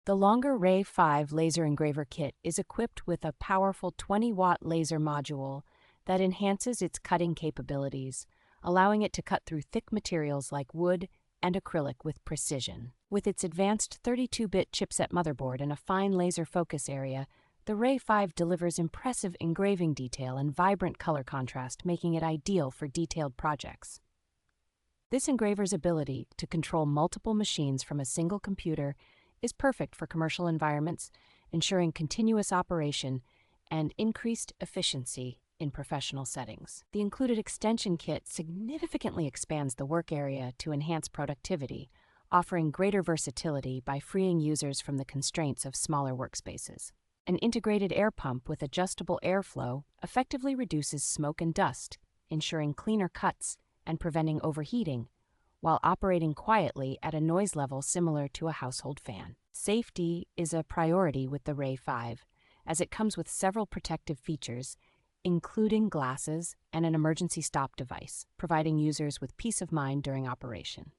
The longer RAY5 Laser Engraver Kit is equipped with a powerful 20-watt laser module that enhances its cutting capabilities, allowing it to cut through thick materials like wood and acrylic with precision. With its advanced 32-bit chipset motherboard and a fine laser focus area, the RAY5 delivers impressive engraving detail and vibrant color contrast, making it ideal for detailed projects. This engraver's ability to control multiple machines from a single computer is perfect for commercial environments, ensuring continuous operation and increased efficiency in professional settings. The included extension kit significantly expands the work area to enhance productivity, offering greater versatility by freeing users from the constraints of smaller workspaces. An integrated air pump with adjustable airflow effectively reduces smoke and dust, ensuring cleaner cuts and preventing overheating, while operating quietly at a noise level similar to a household fan. Safety is a priority with the RAY5, as it comes with several protective features, including glasses and an emergency stop device, providing users with peace of mind during operation.